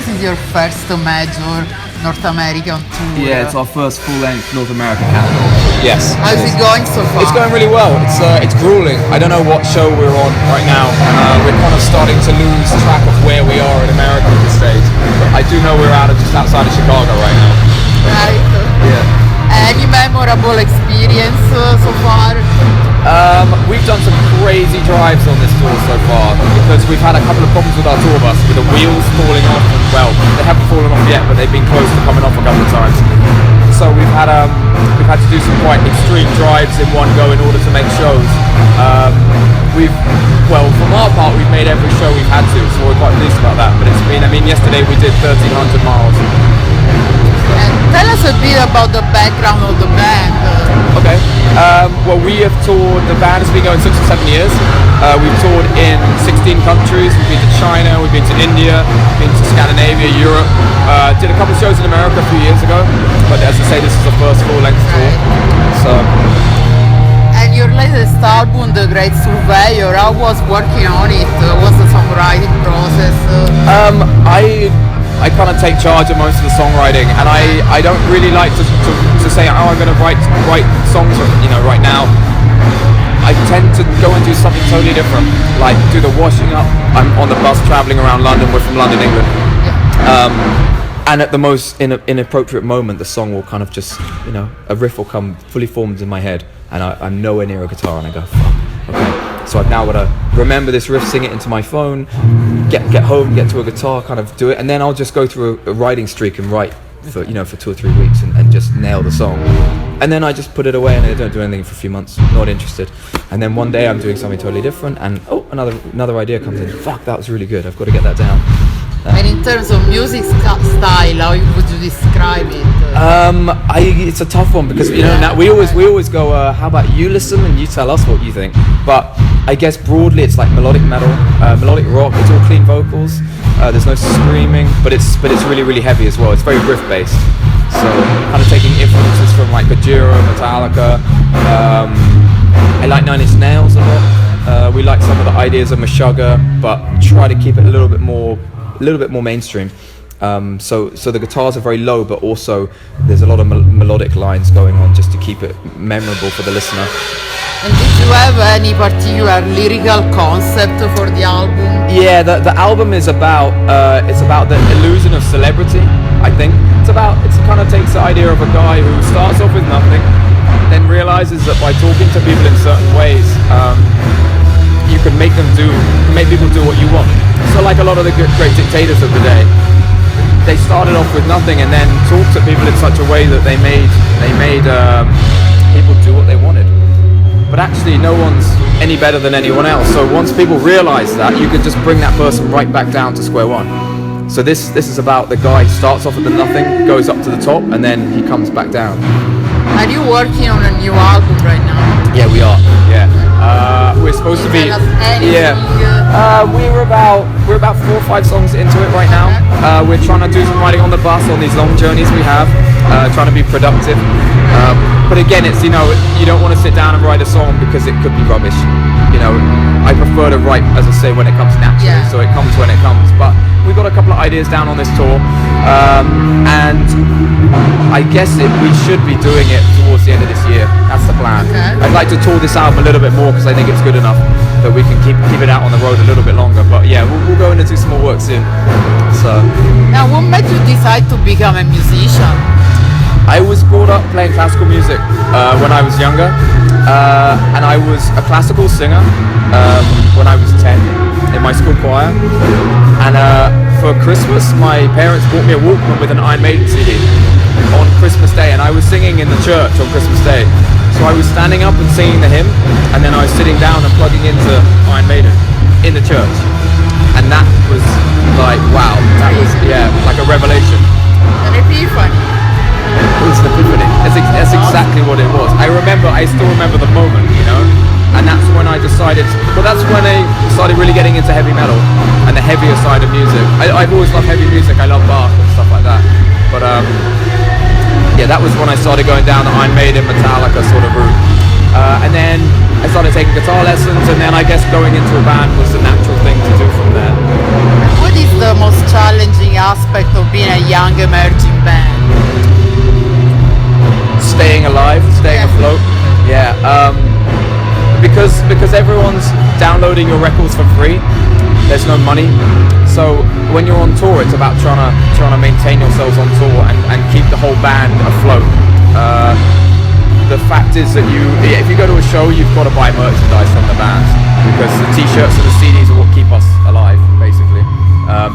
this is your first major North American tour. Yeah, it's our first full-length North American catalog. Yes. How's it going so far? It's going really well. It's grueling. I don't know what show we're on right now. We're kind of starting to lose track of where we are in America at this stage. But I do know we're just outside of Chicago right now. Right. Yeah. Any memorable experience so far? We've done some crazy drives on this tour so far because we've had a couple of problems with our tour bus, with the wheels falling off. Well, they haven't fallen off yet, but they've been close to coming off a couple of times. So we've had to do some quite extreme drives in one go in order to make shows. From our part, we've made every show we've had to, so we're quite pleased about that. But yesterday we did 1,300 miles. And tell us a bit about the background of the band. Okay. We have toured, the band has been going 6 or 7 years. We've toured in 16 countries. We've been to China, we've been to India, been to Scandinavia, Europe. Did a couple of shows in America a few years ago. But as I say, this is the first full-length tour. So. And your latest album, The Great Surveyor, how was working on it? What's the songwriting process? I kind of take charge of most of the songwriting, and I don't really like to say, I'm going to write songs, right now. I tend to go and do something totally different, like do the washing up. I'm on the bus traveling around London. We're from London, England. And at the most inappropriate moment, the song will kind of just, a riff will come fully formed in my head, and I'm nowhere near a guitar, and I go, fuck, okay. So I've now got to remember this riff, sing it into my phone, get home, get to a guitar, kind of do it, and then I'll just go through a writing streak and write for 2 or 3 weeks and just nail the song. And then I just put it away and I don't do anything for a few months, not interested. And then one day I'm doing something totally different, and another idea comes in. Fuck, that was really good. I've got to get that down. And in terms of music style, how would you describe it? It's a tough one because now we always go, how about you listen and you tell us what you think. But I guess broadly it's like melodic metal, melodic rock. It's all clean vocals. There's no screaming, but it's really, really heavy as well. It's very riff based. So kind of taking influences from like Gojira, Metallica. I like Nine Inch Nails a lot. We like some of the ideas of Meshuggah, but try to keep it a little bit more mainstream. So the guitars are very low, but also there's a lot of melodic lines going on just to keep it memorable for the listener. And did you have any particular lyrical concept for the album? Yeah, the album is about the illusion of celebrity. I think it kind of takes the idea of a guy who starts off with nothing, then realizes that by talking to people in certain ways, you can make people do what you want. So like a lot of the great dictators of the day, they started off with nothing and then talked to people in such a way that they made people do what they wanted. But actually no one's any better than anyone else. So once people realize that, you can just bring that person right back down to square one. So this is about the guy who starts off with the nothing, goes up to the top, and then he comes back down. Are you working on a new album right now? Yeah, we are. Yeah. We're supposed to be. Yeah. We're about 4 or 5 songs into it right now. We're trying to do some writing on the bus on these long journeys we have. Trying to be productive. But again, it's you don't want to sit down and write a song because it could be rubbish. I prefer to write, as I say, when it comes naturally. Yeah. So it comes when it comes. But we've got a couple of ideas down on this tour, and I guess we should be doing it towards the end of this year. That's the plan. Okay. I'd like to tour this album a little bit more because I think it's good enough that we can keep it out on the road a little bit longer. But yeah, we'll go in and do some more work soon. So. Now, what made you decide to become a musician? I was brought up playing classical music when I was younger, and I was a classical singer when I was 10 in my school choir. And for Christmas, my parents bought me a Walkman with an Iron Maiden CD on Christmas Day, and I was singing in the church on Christmas Day. So I was standing up and singing the hymn, and then I was sitting down and plugging into Iron Maiden in the church. And that was like, wow, that was, like a revelation. An epiphany. It was an epiphany. That's exactly what it was. I still remember the moment, and that's when I decided, that's when I started really getting into heavy metal and the heavier side of music. I've always loved heavy music. I love Bach and stuff like that. But that was when I started going down the Iron Maiden, Metallica sort of route. And then I started taking guitar lessons, and then I guess going into a band was the natural thing to do from there. What do is the most challenging aspect of being a young emerging band? Staying alive, staying afloat. Yeah. Because everyone's downloading your records for free. There's no money. So when you're on tour, it's about trying to maintain yourselves on tour and keep the whole band afloat. The fact is that if you go to a show, you've got to buy merchandise from the bands, because the t-shirts and the CDs are what keep us alive, basically.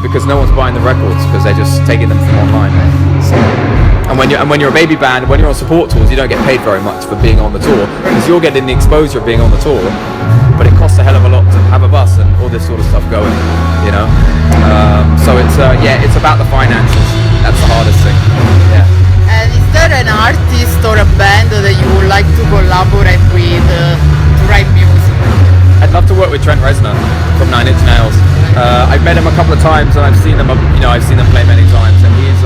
Because no one's buying the records, because they're just taking them from online. So, and when you're a baby band, when you're on support tours, you don't get paid very much for being on the tour, because you're getting the exposure of being on the tour, but it costs a hell of a lot to have a bus and all this sort of stuff going, you know. So it's about the finances. That's the hardest thing. Yeah. And is there an artist or a band that you would like to collaborate with to write music? I'd love to work with Trent Reznor from Nine Inch Nails. I've met him a couple of times and I've seen them play many times, and he's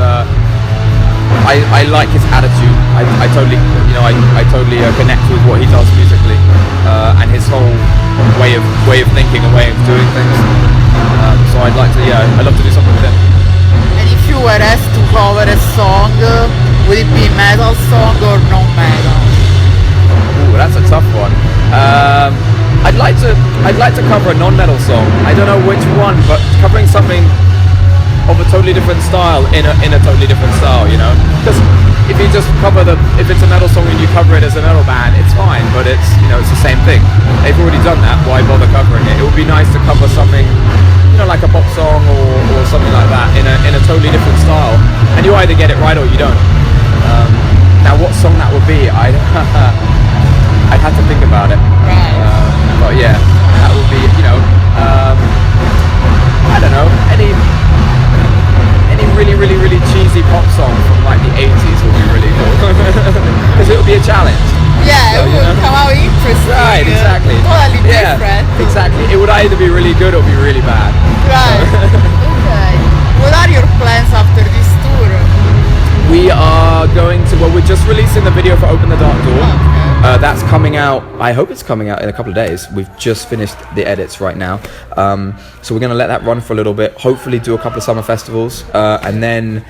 I like his attitude. I totally connect with what he does musically, and his whole way of thinking and way of doing things. So I'd love to do something with him. And if you were asked to cover a song, would it be metal song or non-metal? Ooh, that's a tough one. I'd like to cover a non-metal song. I don't know which one, but covering something of a totally different style in a totally different style, you know. Because if you just if it's a metal song and you cover it as a metal band, it's fine, but it's the same thing. They've already done that. Why bother covering it? It would be nice to cover something, like a pop song or something like that in a totally different style. And you either get it right or you don't. Now, what song that would be, I'd have to think about it. But yeah, that would be, I don't know, any really, really, really cheesy pop song from like the 80s would be really cool. Because it would be a challenge. Yeah, so, it would come out interesting. Right, exactly. Totally different. Exactly. It would either be really good or be really bad. Right. Okay. What are your plans after this tour? We are going to, we're just releasing the video for Open the Dark Door. Okay. That's coming out, I hope it's coming out in a couple of days. We've just finished the edits right now. So we're going to let that run for a little bit, hopefully do a couple of summer festivals. And then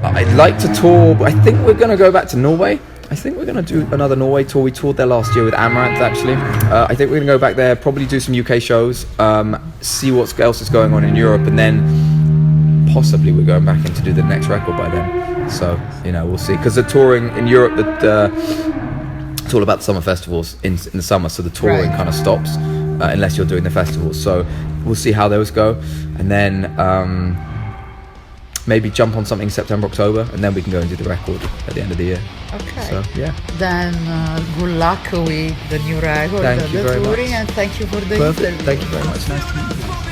I'd like to tour, I think we're going to go back to Norway. I think we're going to do another Norway tour. We toured there last year with Amaranth, actually. I think we're going to go back there, probably do some UK shows, see what else is going on in Europe, and then possibly we're going back in to do the next record by then. So, we'll see. Because the touring in Europe, it's all about the summer festivals in the summer, so the touring kind of stops unless you're doing the festivals. So we'll see how those go. And then maybe jump on something September, October, and then we can go and do the record at the end of the year. Okay. So, yeah. Then good luck with the new record, Thank you the very touring, much. and thank you for the Perfect. interview. Thank you very much. Nice to meet you.